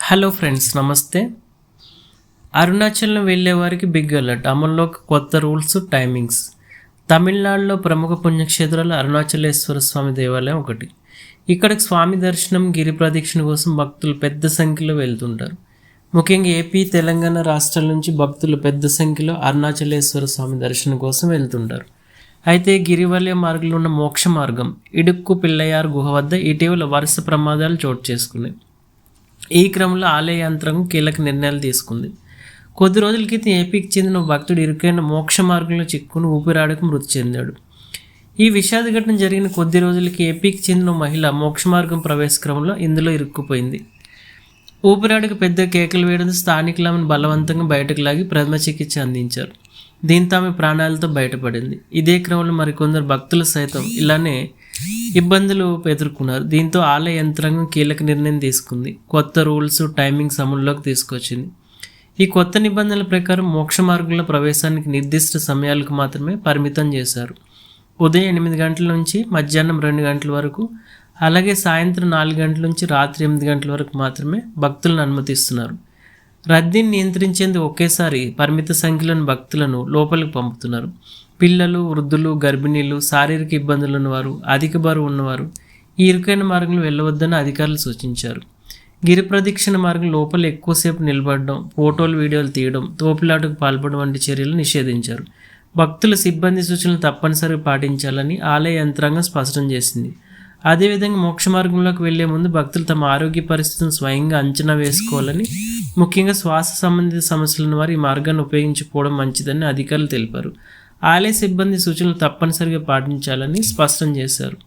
Hello friends, నమస్తే. అరుణాచలం వెళ్ళే వారికి బిగ్ అలర్ట్, అమల్లోకి కొత్త రూల్స్, టైమింగ్స్. తమిళనాడులో ప్రముఖ పుణ్యక్షేత్రాలు అరుణాచలేశ్వర స్వామి దేవాలయం ఒకటి. ఇక్కడికి స్వామి దర్శనం, గిరి ప్రదక్షిణ కోసం భక్తులు పెద్ద సంఖ్యలో వెళ్తుంటారు. ముఖ్యంగా ఏపీ, తెలంగాణ రాష్ట్రాల నుంచి భక్తులు పెద్ద సంఖ్యలో అరుణాచలేశ్వర స్వామి దర్శనం కోసం వెళ్తుంటారు. అయితే గిరివలయ మార్గంలో ఉన్న మోక్ష మార్గం ఇడుక్కు పిల్లయార్ గుహ వద్ద ఇటీవల వరుస ప్రమాదాలు చోటు చేసుకున్నాయి. ఈ క్రమంలో ఆలయ యంత్రాంగం కీలక నిర్ణయాలు తీసుకుంది. కొద్ది రోజుల క్రితం ఏపీకి చెందిన భక్తుడు ఇరుకైన మోక్ష మార్గంలో చిక్కుని ఊపిరాడక మృతి చెందాడు. ఈ విషాద ఘటన జరిగిన కొద్ది రోజులకి ఏపీకి చెందిన మహిళ మోక్ష మార్గం ప్రవేశ క్రమంలో ఇందులో ఇరుక్కుపోయింది. ఊపిరాడక పెద్ద కేకలు వేయడంతో స్థానికులు ఆమెను బలవంతంగా బయటకు లాగి ప్రథమ చికిత్స అందించారు. దీంతో ఆమె ప్రాణాలతో బయటపడింది. ఇదే క్రమంలో మరికొందరు భక్తులు సైతం ఇలానే ఇబ్బందులు ఎదుర్కొన్నారు. దీంతో ఆలయ యంత్రాంగం కీలక నిర్ణయం తీసుకుంది. కొత్త రూల్స్, టైమింగ్స్ అమల్లోకి తీసుకొచ్చింది. ఈ కొత్త నిబంధనల ప్రకారం మోక్ష మార్గంలో ప్రవేశానికి నిర్దిష్ట సమయాలకు మాత్రమే పరిమితం చేశారు. ఉదయం 8 గంటల నుంచి మధ్యాహ్నం 2 గంటల వరకు, అలాగే సాయంత్రం 4 గంటల నుంచి రాత్రి 8 గంటల వరకు మాత్రమే భక్తులను అనుమతిస్తున్నారు. రద్దీని నియంత్రించేందుకు ఒకేసారి పరిమిత సంఖ్యలోని భక్తులను లోపలికి పంపుతున్నారు. పిల్లలు, వృద్ధులు, గర్భిణీలు, శారీరక ఇబ్బందులు ఉన్నవారు, అధిక బరువు ఉన్నవారు ఈ ఇరుకైన మార్గంలో వెళ్ళవద్దని అధికారులు సూచించారు. గిరి ప్రదక్షిణ మార్గం లోపల ఎక్కువసేపు నిలబడడం, ఫోటోలు, వీడియోలు తీయడం, తోపులాటకు పాల్పడడం వంటి చర్యలు నిషేధించారు. భక్తుల సిబ్బంది సూచనలు తప్పనిసరిగా పాటించాలని ఆలయ యంత్రాంగం స్పష్టం చేసింది. అదేవిధంగా మోక్ష మార్గంలోకి వెళ్లే ముందు భక్తులు తమ ఆరోగ్య పరిస్థితిని స్వయంగా అంచనా వేసుకోవాలని, ముఖ్యంగా శ్వాస సంబంధిత సమస్యలను వారు ఈ మార్గాన్ని ఉపయోగించుకోవడం మంచిదని అధికారులు తెలిపారు. ఆలయ సిబ్బంది సూచనలు తప్పనిసరిగా పాటించాలని స్పష్టం చేశారు.